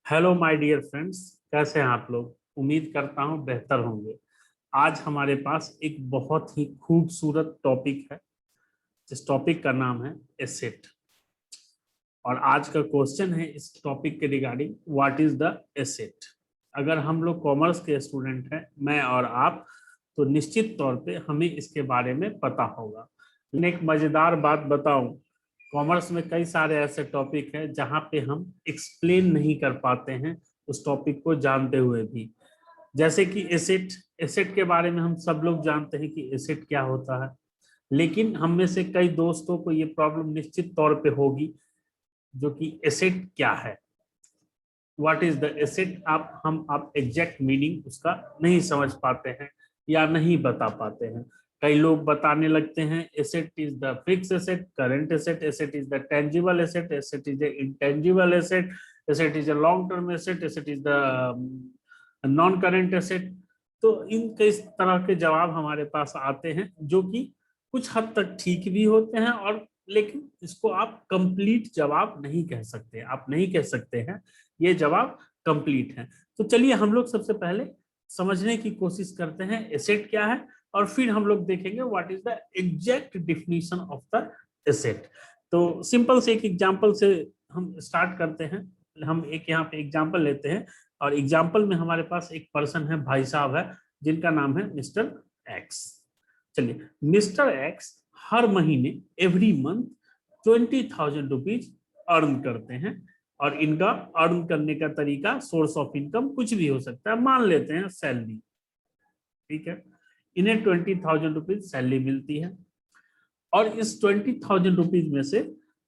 Hello my dear friends, कैसे हैं आप लोग। उम्मीद करता हूं बेहतर होंगे। आज हमारे पास एक बहुत ही खूबसूरत टॉपिक है, जिस टॉपिक का नाम है एसेट। और आज का क्वेश्चन है इस टॉपिक के regarding, what is the asset. अगर हम लोग कॉमर्स के स्टूडेंट हैं, मैं और आप, तो निश्चित तौर पे हमें इसके बारे में पता होगा। लेकिन एक मजेदार बात बताऊं, कॉमर्स में कई सारे ऐसे टॉपिक हैं जहां पे हम एक्सप्लेन नहीं कर पाते हैं उस टॉपिक को जानते हुए भी। जैसे कि एसेट। एसेट के बारे में हम सब लोग जानते हैं कि एसेट क्या होता है, लेकिन हम में से कई दोस्तों को ये प्रॉब्लम निश्चित तौर पे होगी, जो कि एसेट क्या है, व्हाट इज द एसेट। आप एग्जैक्ट मीनिंग उसका नहीं समझ पाते हैं या नहीं बता पाते हैं। कई लोग बताने लगते हैं asset is the fix asset, current asset, asset is the tangible asset, asset is the intangible asset, asset is a long term asset, asset is the non current asset. तो इन कई तरह के जवाब हमारे पास आते हैं, जो कि कुछ हद तक ठीक भी होते हैं, और लेकिन इसको आप कंप्लीट जवाब नहीं कह सकते। आप नहीं कह सकते हैं ये जवाब कंप्लीट है। तो चलिए हम लोग सबसे पहले समझने की कोशिश करते हैं एसेट क्या है, और फिर हम लोग देखेंगे what is the exact definition of the asset. तो सिंपल से एक एग्जांपल से हम स्टार्ट करते हैं। हम एक यहाँ पे एग्जांपल लेते हैं, और एग्जांपल में हमारे पास एक पर्सन है, भाई साहब है, जिनका नाम है मिस्टर एक्स। चलिए, मिस्टर एक्स हर महीने एवरी मंथ 20,000 रुपीज अर्न करते हैं। और इनका अर्न करने का तरीका, सोर्स ऑफ इनकम कुछ भी हो सकता है, मान लेते हैं सैलरी। ठीक है, इन्हें 20,000 रुपीज सैलरी मिलती है। और इस 20,000 रुपीज में से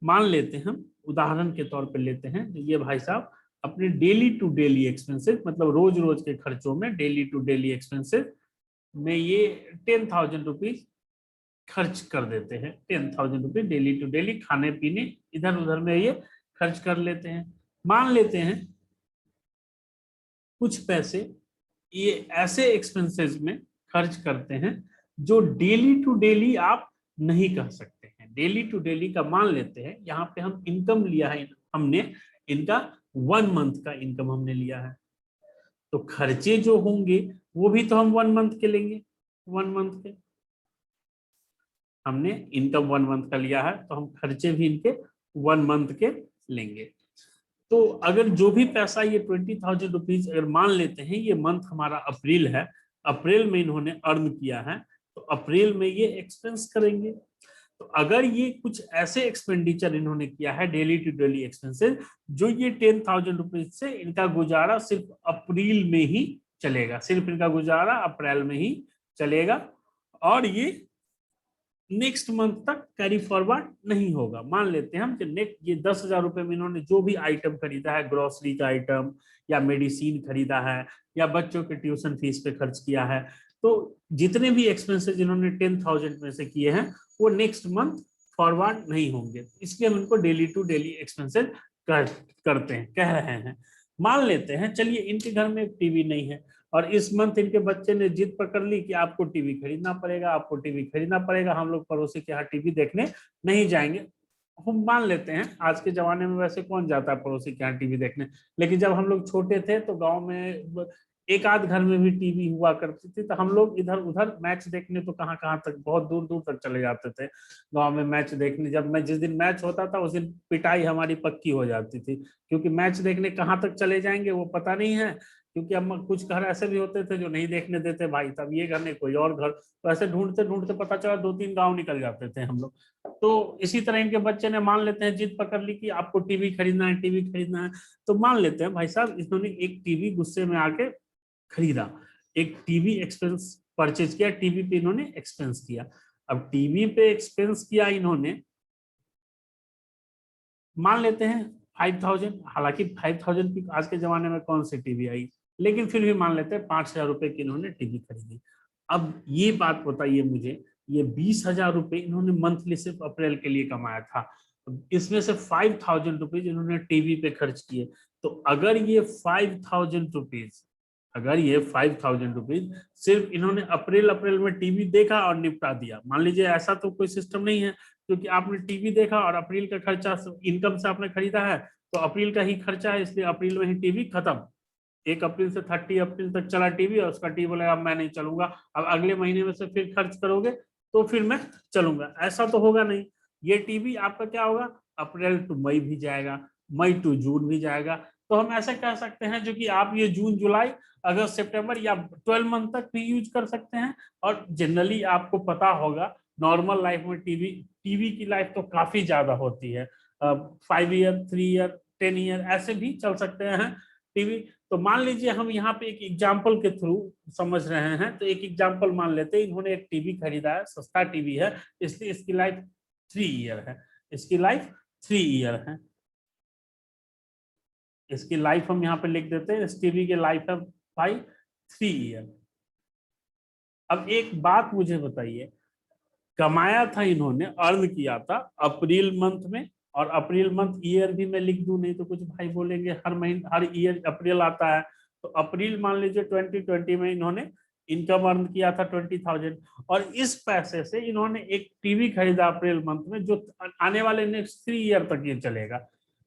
मान लेते हैं, हम उदाहरण के तौर पर लेते हैं, ये भाई साहब अपने डेली टू डेली एक्सपेंसेस, मतलब रोज रोज के खर्चों में, डेली टू डेली एक्सपेंसेस में ये 10,000 रुपीज खर्च कर देते हैं। 10,000 रुपीज डेली टू डेली खाने पीने इधर उधर में ये खर्च कर लेते हैं। मान लेते हैं कुछ पैसे ये ऐसे एक्सपेंसेस में खर्च करते हैं जो डेली टू डेली आप नहीं कर सकते हैं। डेली टू डेली का मान लेते हैं, यहाँ पे हम इनकम लिया है हमने, इनका 1 मंथ का इनकम हमने लिया है। तो खर्चे जो होंगे वो भी तो हम 1 मंथ के लेंगे। 1 मंथ के हमने इनकम 1 मंथ का लिया है, तो हम खर्चे भी इनके 1 मंथ के लेंगे। तो अगर जो भी पैसा ये 20,000 रुपीज अगर मान लेते हैं, ये मंथ हमारा अप्रैल है, अप्रैल में इन्होंने अर्न किया है, तो अप्रैल में ये एक्सपेंस करेंगे। तो अगर ये कुछ ऐसे एक्सपेंडिचर इन्होंने किया है, डेली टू डेली एक्सपेंसेस, जो ये 10,000 रुपीज से इनका गुजारा सिर्फ अप्रैल में ही चलेगा, सिर्फ इनका गुजारा अप्रैल में ही चलेगा, और ये नेक्स्ट मंथ तक कैरी फॉरवर्ड नहीं होगा। मान लेते हैं हम कि नेक्स्ट ये 10,000 रुपए में इन्होंने जो भी आइटम खरीदा है, ग्रोसरी का आइटम या मेडिसिन खरीदा है या बच्चों के ट्यूशन फीस पे खर्च किया है, तो जितने भी एक्सपेंसेस इन्होंने 10,000 में से किए हैं वो नेक्स्ट मंथ फॉरवर्ड नहीं होंगे। इसलिए हम इनको डेली टू डेली एक्सपेंसेस करते हैं, कह रहे हैं। मान लेते हैं, चलिए इनके घर में टीवी नहीं है, और इस मंथ इनके बच्चे ने जिद पकड़ ली कि आपको टीवी खरीदना पड़ेगा, आपको टीवी खरीदना पड़ेगा, हम लोग पड़ोसी के यहाँ टीवी देखने नहीं जाएंगे। हम मान लेते हैं, आज के जमाने में वैसे कौन जाता है पड़ोसी के यहाँ टीवी देखने, लेकिन जब हम लोग छोटे थे तो गांव में एक आध घर में भी टीवी हुआ करती थी, तो हम लोग इधर उधर मैच देखने तो कहाँ कहाँ तक, बहुत दूर दूर तक चले जाते थे गांव में मैच देखने। जब मैं जिस दिन मैच होता था उस दिन पिटाई हमारी पक्की हो जाती थी, क्योंकि मैच देखने कहाँ तक चले जाएंगे वो पता नहीं है। क्योंकि हम कुछ घर ऐसे भी होते थे जो नहीं देखने देते भाई, तब ये घर नहीं कोई और घर, तो ऐसे ढूंढते ढूंढते पता चला 2-3 गांव निकल जाते थे हम लोग। तो इसी तरह इनके बच्चे ने मान लेते हैं जिद पकड़ ली कि आपको टीवी खरीदना है, टीवी खरीदना है। तो मान लेते हैं भाई साहब इन्होंने एक टीवी गुस्से में आके खरीदा, एक टीवी एक्सपेंस परचेज किया, टीवी पे इन्होंने एक्सपेंस किया। अब टीवी पे एक्सपेंस किया इन्होंने, मान लेते हैं 5,000, हालांकि 5,000 की आज के जमाने में कौन सी टीवी आई, लेकिन फिर भी मान लेते हैं 5,000 रुपए की इन्होंने टीवी खरीदी। अब ये बात बताइए मुझे, ये 20,000 रुपए इन्होंने मंथली सिर्फ अप्रैल के लिए कमाया था, इसमें से 5,000 रुपीज इन्होंने टीवी पे खर्च किए। तो अगर ये 5,000 रुपीज, अगर ये 5,000 रुपीज सिर्फ इन्होंने अप्रैल अप्रैल में टीवी देखा और निपटा दिया, मान लीजिए ऐसा तो कोई सिस्टम नहीं है, क्योंकि आपने टीवी देखा और अप्रैल का खर्चा इनकम से आपने खरीदा है, तो अप्रैल का ही खर्चा है, इसलिए अप्रैल में ही टीवी खत्म। 1 अप्रैल से 30 अप्रैल तक चला टीवी, और उसका टीवी बोलेगा अब मैं नहीं चलूंगा, अब अगले महीने में से फिर खर्च करोगे तो फिर मैं चलूंगा, ऐसा तो होगा नहीं। ये टीवी आपका क्या होगा, अप्रैल टू मई भी जाएगा, मई टू जून भी जाएगा। तो हम ऐसे कह सकते हैं जो कि आप ये जून जुलाई अगस्त सितंबर या 12 मंथ तक भी यूज कर सकते हैं। और जनरली आपको पता होगा नॉर्मल लाइफ में टीवी टीवी की लाइफ तो काफी ज्यादा होती है, 5 ईयर, 3 ईयर, 10 ईयर ऐसे भी चल सकते हैं टीवी। तो मान लीजिए हम यहाँ पे एक एग्जाम्पल के थ्रू समझ रहे हैं, तो एक एग्जाम्पल मान लेते हैं, इन्होंने एक टीवी खरीदा है, सस्ता टीवी है, इसलिए इसकी लाइफ 3 ईयर है, इसकी लाइफ 3 ईयर है, इसकी लाइफ हम यहाँ पे लिख देते हैं, इस टीवी की लाइफ है भाई 3 ईयर। अब एक बात मुझे बताइए, कमाया था इन्होंने, अर्न किया था अप्रैल मंथ में, और अप्रैल मंथ ईयर भी मैं लिख दूं, नहीं तो कुछ भाई बोलेंगे हर महीने हर ईयर अप्रैल आता है। तो अप्रैल मान लीजिए 2020 में इन्होंने इनकम अर्न किया था 20,000, और इस पैसे से इन्होंने एक टीवी खरीदा अप्रैल मंथ में, जो आने वाले नेक्स्ट 3 ईयर तक ये चलेगा।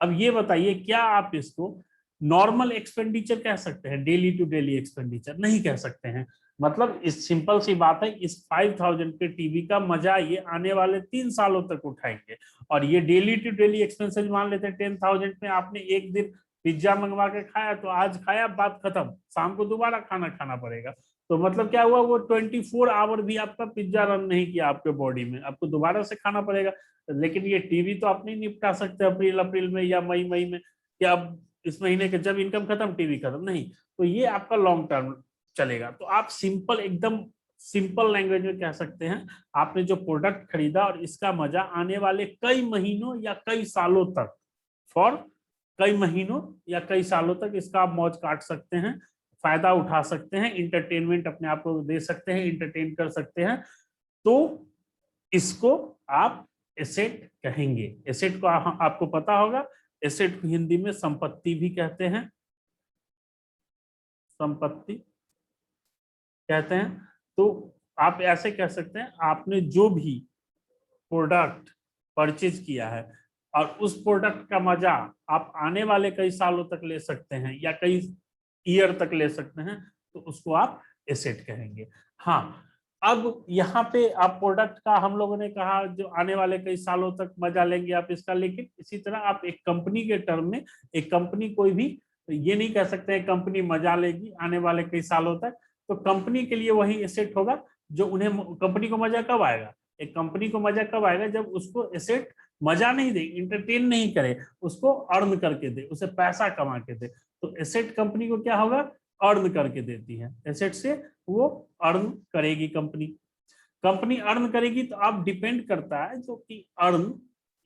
अब ये बताइए क्या आप इसको नॉर्मल एक्सपेंडिचर कह सकते हैं, डेली टू डेली एक्सपेंडिचर नहीं कह सकते हैं। मतलब इस सिंपल सी बात है, इस 5,000 के टीवी का मजा ये आने वाले 3 सालों तक उठाएंगे। और ये डेली टू डेली एक्सपेंसेस मान लेते हैं 10,000 में, आपने एक दिन पिज्जा मंगवा के खाया तो आज खाया, बात खत्म, शाम को दोबारा खाना खाना पड़ेगा। तो मतलब क्या हुआ, वो 24 आवर भी आपका पिज्जा रन नहीं किया आपके बॉडी में, आपको दोबारा से खाना पड़ेगा। लेकिन ये टीवी तो आप नहीं निपटा सकते अप्रैल अप्रैल में या मई मई में, कि अब इस महीने के जब इनकम खत्म टीवी खत्म, नहीं। तो ये आपका लॉन्ग टर्म चलेगा। तो आप सिंपल एकदम सिंपल लैंग्वेज में कह सकते हैं, आपने जो प्रोडक्ट खरीदा और इसका मजा आने वाले कई महीनों या कई सालों तक, फॉर कई महीनों या कई सालों तक इसका आप मौज काट सकते हैं, फायदा उठा सकते हैं, इंटरटेनमेंट अपने आप को दे सकते हैं, इंटरटेन कर सकते हैं। तो इसको आप एसेट कहेंगे। एसेट को आपको पता होगा, एसेट को हिंदी में संपत्ति भी कहते हैं, संपत्ति कहते हैं। तो आप ऐसे कह सकते हैं, आपने जो भी प्रोडक्ट परचेज किया है और उस प्रोडक्ट का मजा आप आने वाले कई सालों तक ले सकते हैं या कई ईयर तक ले सकते हैं, तो उसको आप एसेट कहेंगे। हाँ, अब यहाँ पे आप प्रोडक्ट का हम लोगों ने कहा जो आने वाले कई सालों तक मजा लेंगे आप इसका, लेकिन इसी तरह आप एक कंपनी के टर्म में, एक कंपनी कोई भी ये नहीं कह सकते हैं कंपनी मजा लेगी आने वाले कई सालों तक। तो कंपनी के लिए वही एसेट होगा जो उन्हें, कंपनी को मजा कब आएगा, एक कंपनी को मजा कब आएगा जब उसको एसेट मजा नहीं दे, इंटरटेन नहीं करे, उसको अर्न करके दे, उसे पैसा कमा के दे। तो एसेट कंपनी को क्या होगा, अर्न करके देती है, एसेट से वो अर्न करेगी कंपनी। कंपनी अर्न करेगी तो आप डिपेंड करता है जो कि अर्न,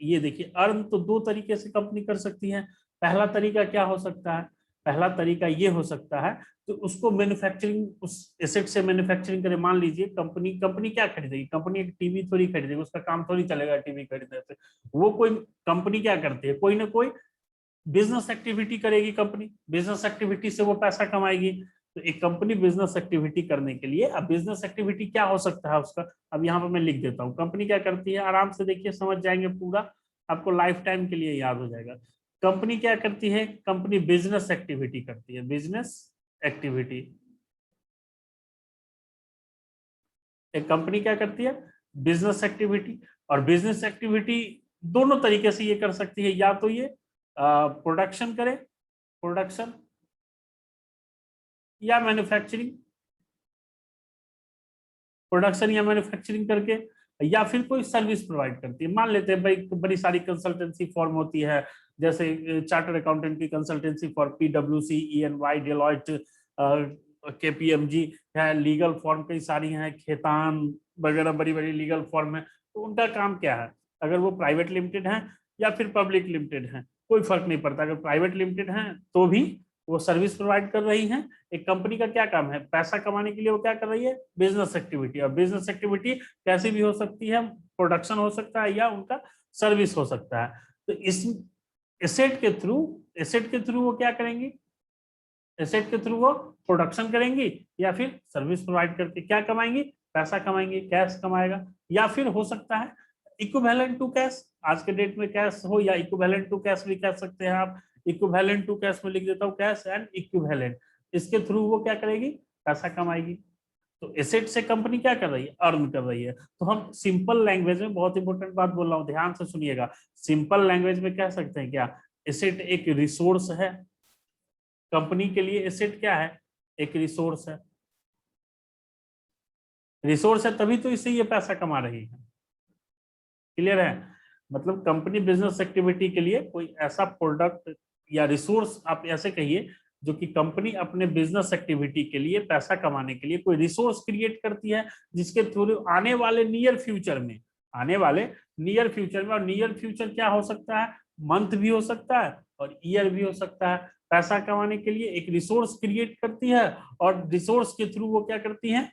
ये देखिए अर्न तो दो तरीके से कंपनी कर सकती है। पहला तरीका क्या हो सकता है, पहला तरीका ये हो सकता है तो उसको मैन्युफैक्चरिंग, उस एसेट से मैन्युफैक्चरिंग करे। मान लीजिए कंपनी कंपनी क्या खरीदेगी, कंपनी एक टीवी थोड़ी खरीदेगी, उसका काम थोड़ी चलेगा टीवी खरीदने से। वो कोई कंपनी क्या करती है, कोई ना कोई बिजनेस एक्टिविटी करेगी कंपनी, बिजनेस एक्टिविटी से वो पैसा कमाएगी। तो एक कंपनी बिजनेस एक्टिविटी करने के लिए, अब बिजनेस एक्टिविटी क्या हो सकता है उसका, अब यहाँ पर मैं लिख देता हूँ। कंपनी क्या करती है, आराम से देखिए समझ जाएंगे पूरा, आपको लाइफ टाइम के लिए याद हो जाएगा। कंपनी क्या करती है, कंपनी बिजनेस एक्टिविटी करती है, बिजनेस एक्टिविटी। एक कंपनी क्या करती है, बिजनेस एक्टिविटी। और बिजनेस एक्टिविटी दोनों तरीके से ये कर सकती है, या तो ये प्रोडक्शन करे, प्रोडक्शन, या मैन्युफैक्चरिंग, प्रोडक्शन या मैन्युफैक्चरिंग करके, या फिर कोई सर्विस प्रोवाइड करती है। मान लेते हैं भाई बड़ी सारी कंसल्टेंसी फॉर्म होती है, जैसे चार्टर्ड अकाउंटेंट की consultancy for PwC, EY, Deloitte, KPMG है, लीगल फॉर्म कई सारी हैं, खेतान वगैरह बड़ी बड़ी लीगल फॉर्म है। तो उनका काम क्या है, अगर वो प्राइवेट लिमिटेड है या फिर पब्लिक लिमिटेड है, कोई फर्क नहीं पड़ता। अगर प्राइवेट लिमिटेड है तो भी वो सर्विस प्रोवाइड कर रही हैं। एक कंपनी का क्या काम है, पैसा कमाने के लिए वो क्या कर रही है, बिजनेस एक्टिविटी। और बिजनेस एक्टिविटी कैसी भी हो सकती है, प्रोडक्शन हो सकता है या उनका सर्विस हो सकता है। तो इस एसेट के थ्रू, एसेट के थ्रू वो क्या करेंगी, एसेट के थ्रू वो प्रोडक्शन करेंगी या फिर सर्विस प्रोवाइड करके क्या कमाएंगी, पैसा कमाएंगे, कैश कमाएगा। या फिर हो सकता है इक्विवेलेंट टू कैश, आज के डेट में कैश हो या इक्विवेलेंट टू कैश भी कह सकते हैं आप। इक्विवेलेंट टू कैश में लिख देता हूँ कैश एंड इक्विवेलेंट, इसके थ्रू वो क्या करेगी, पैसा कमाएगी। तो एसेट से कंपनी क्या कर रही है, अर्न कर रही है। तो हम सिंपल लैंग्वेज में, बहुत इंपॉर्टेंट बात बोल रहा हूँ, ध्यान से सुनिएगा, सिंपल लैंग्वेज में कह सकते हैं क्या, एसेट एक रिसोर्स है। कंपनी के लिए एसेट क्या है, एक रिसोर्स है। रिसोर्स है तभी तो इससे ये पैसा कमा रही है। क्लियर है, मतलब कंपनी बिजनेस एक्टिविटी के लिए कोई ऐसा प्रोडक्ट या रिसोर्स आप ऐसे कहिए, जो कि कंपनी अपने बिजनेस एक्टिविटी के लिए पैसा कमाने के लिए कोई रिसोर्स क्रिएट करती है, जिसके थ्रू आने वाले नियर फ्यूचर में, आने वाले नियर फ्यूचर में, और नियर फ्यूचर क्या हो सकता है, मंथ भी हो सकता है और ईयर भी हो सकता है, पैसा कमाने के लिए एक रिसोर्स क्रिएट करती है, और रिसोर्स के थ्रू वो क्या करती है,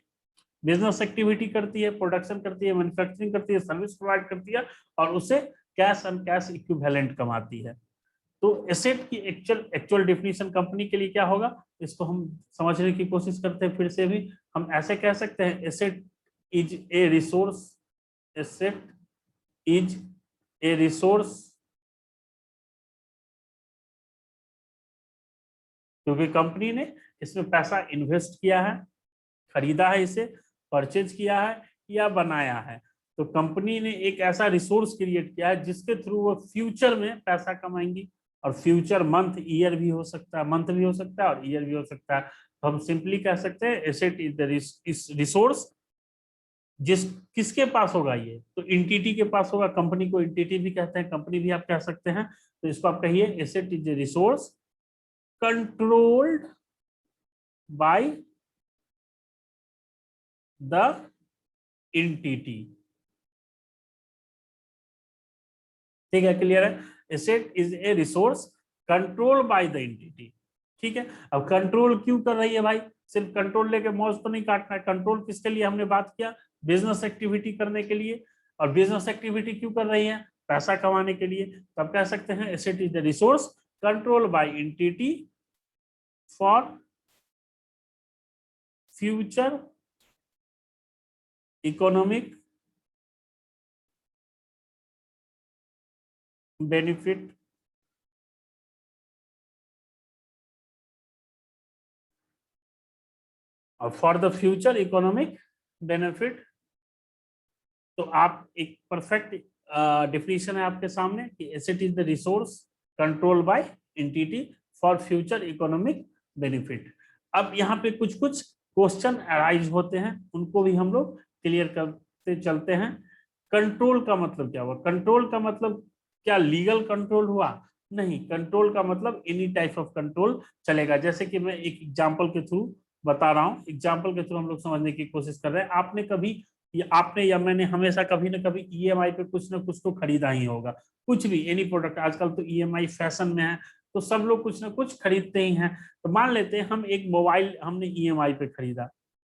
बिजनेस एक्टिविटी करती है, प्रोडक्शन करती है, मैन्युफैक्चरिंग करती है, सर्विस प्रोवाइड करती है, और उसे कैश एंड कैश इक्विवेलेंट कमाती है। तो एसेट की एक्चुअल एक्चुअल डेफिनेशन कंपनी के लिए क्या होगा, इसको हम समझने की कोशिश करते हैं फिर से भी। हम ऐसे कह सकते हैं, asset is a resource, asset is a resource, क्योंकि कंपनी ने इसमें पैसा इन्वेस्ट किया है, खरीदा है, इसे परचेज किया है या बनाया है। तो कंपनी ने एक ऐसा रिसोर्स क्रिएट किया है जिसके थ्रू वो फ्यूचर में पैसा कमाएंगी, और फ्यूचर मंथ ईयर भी हो सकता है, मंथ भी हो सकता है और ईयर भी हो सकता है। तो हम सिंपली कह सकते हैं एसेट इज द रिसोर्स, जिस किसके पास होगा, ये तो इंटिटी के पास होगा। कंपनी को इंटिटी भी कहते हैं, कंपनी भी आप कह सकते हैं। तो इसको आप कहिए asset is the resource controlled by the entity. ठीक है, क्लियर है, asset is a resource control by the entity. ठीक है, अब कंट्रोल क्यों कर रही है भाई, सिर्फ कंट्रोल लेके मौज तो नहीं काटना है। कंट्रोल किसके लिए हमने बात किया, बिजनेस एक्टिविटी करने के लिए, और बिजनेस एक्टिविटी क्यों कर रही है, पैसा कमाने के लिए। तब कह सकते हैं asset is the resource control by entity for future economic benefit और for the future economic benefit. तो आप एक परफेक्ट डेफिनेशन है आपके सामने कि asset is the resource control by entity for future economic benefit. अब यहाँ पे कुछ कुछ क्वेश्चन अराइज होते हैं, उनको भी हम लोग क्लियर करते चलते हैं। कंट्रोल का मतलब क्या हुआ, कंट्रोल का मतलब क्या लीगल कंट्रोल हुआ, नहीं, कंट्रोल का मतलब एनी टाइप ऑफ कंट्रोल चलेगा। जैसे कि मैं एक एग्जांपल के थ्रू बता रहा हूँ, एग्जांपल के थ्रू हम लोग समझने की कोशिश कर रहे हैं। आपने कभी, आपने या मैंने हमेशा कभी ना कभी ईएमआई पे कुछ ना कुछ तो खरीदा ही होगा, कुछ भी, एनी प्रोडक्ट। आजकल तो ईएमआई फैशन में है, तो सब लोग कुछ ना कुछ खरीदते ही हैं। तो मान लेते हैं हम एक मोबाइल हमने ईएमआई पे खरीदा,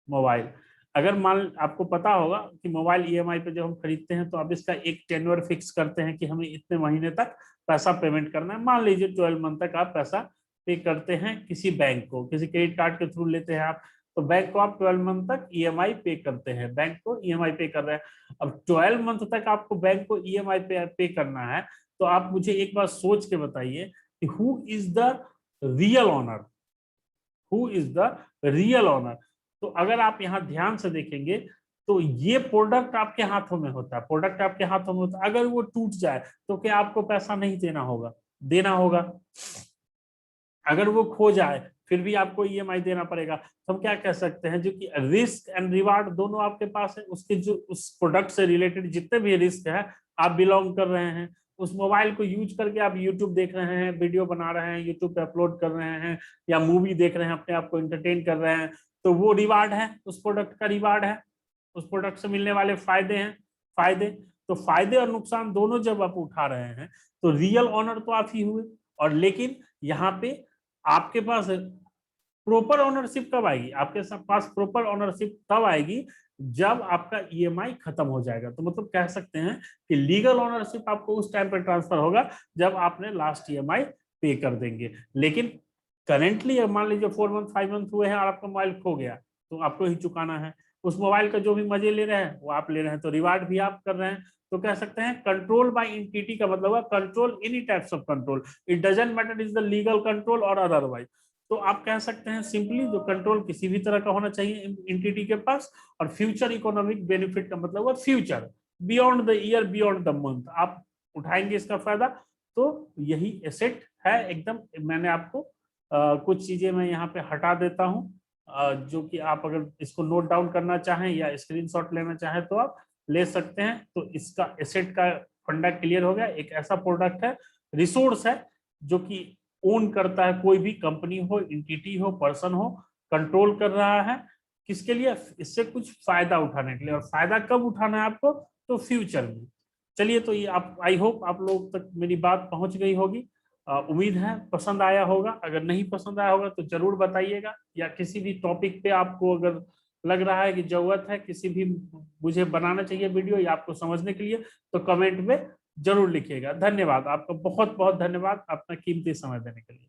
मोबाइल। अगर मान, आपको पता होगा कि मोबाइल ईएमआई पे जब हम खरीदते हैं तो अब इसका एक टेन्योर फिक्स करते हैं कि हमें इतने महीने तक पैसा पेमेंट करना है। मान लीजिए 12 मंथ तक आप पैसा पे करते हैं किसी बैंक को, किसी क्रेडिट कार्ड के थ्रू लेते हैं आप, तो बैंक को आप 12 मंथ तक ईएमआई पे करते हैं, बैंक को ईएमआई पे कर रहे हैं। अब 12 मंथ तक आपको बैंक को ईएमआई पे करना है, तो आप मुझे एक बार सोच के बताइए कि who is the real owner, who is the real owner. तो अगर आप यहाँ ध्यान से देखेंगे तो ये प्रोडक्ट आपके हाथों में होता है, प्रोडक्ट आपके हाथों में होता है। अगर वो टूट जाए तो क्या आपको पैसा नहीं देना होगा, देना होगा। अगर वो खो जाए फिर भी आपको ईएमआई देना पड़ेगा। तो हम क्या कह सकते हैं, जो कि रिस्क एंड रिवार्ड दोनों आपके पास है, उसके जो उस प्रोडक्ट से रिलेटेड जितने भी रिस्क है आप बिलोंग कर रहे हैं। उस मोबाइल को यूज करके आप यूट्यूब देख रहे हैं, वीडियो बना रहे हैं, यूट्यूब पे अपलोड कर रहे हैं, या मूवी देख रहे हैं, अपने आप को एंटरटेन कर रहे हैं, तो वो रिवार्ड है, उस प्रोडक्ट का रिवार्ड है, उस प्रोडक्ट से मिलने वाले फायदे हैं, फायदे। तो फायदे और नुकसान दोनों जब आप उठा रहे हैं तो रियल ऑनर तो आप ही हुए। और लेकिन यहाँ पे आपके पास प्रॉपर ओनरशिप कब आएगी, आपके पास प्रॉपर ओनरशिप तब आएगी जब आपका ईएमआई खत्म हो जाएगा। तो मतलब कह सकते हैं कि लीगल ओनरशिप आपको उस टाइम पर ट्रांसफर होगा जब आपने लास्ट ईएमआई पे कर देंगे। लेकिन करेंटली मान लीजिए 4 मंथ 5 मंथ हुए हैं और आपका मोबाइल खो गया, तो आपको ही चुकाना है। उस मोबाइल का जो भी मजे ले रहे हैं वो आप ले रहे हैं, तो रिवार्ड भी आप कर रहे हैं। तो कह सकते हैं कंट्रोल बाय एंटिटी का मतलब है control any types of control, it doesn't matter is the legal control और अदरवाइज। तो आप कह सकते हैं सिंपली जो कंट्रोल किसी भी तरह का होना चाहिए एंटिटी के पास। और फ्यूचर इकोनॉमिक बेनिफिट का मतलब है future, beyond the year, beyond the month आप उठाएंगे इसका फायदा। तो यही एसेट है एकदम। मैंने आपको कुछ चीजें मैं यहाँ पे हटा देता हूँ, जो कि आप अगर इसको नोट डाउन करना चाहें या स्क्रीनशॉट लेना चाहें तो आप ले सकते हैं। तो इसका एसेट का फंडा क्लियर हो गया। एक ऐसा प्रोडक्ट है, रिसोर्स है, जो कि ओन करता है कोई भी कंपनी हो, एंटिटी हो, पर्सन हो, कंट्रोल कर रहा है किसके लिए, इससे कुछ फायदा उठाने के लिए। और फायदा कब उठाना है आपको, तो फ्यूचर में। चलिए, तो ये आप, आई होप आप लोग तक मेरी बात पहुंच गई होगी। उम्मीद है पसंद आया होगा। अगर नहीं पसंद आया होगा तो जरूर बताइएगा, या किसी भी टॉपिक पे आपको अगर लग रहा है कि जरूरत है किसी भी, मुझे बनाना चाहिए वीडियो या आपको समझने के लिए, तो कमेंट में जरूर लिखिएगा। धन्यवाद आपका, बहुत बहुत धन्यवाद अपना कीमती समय देने के लिए।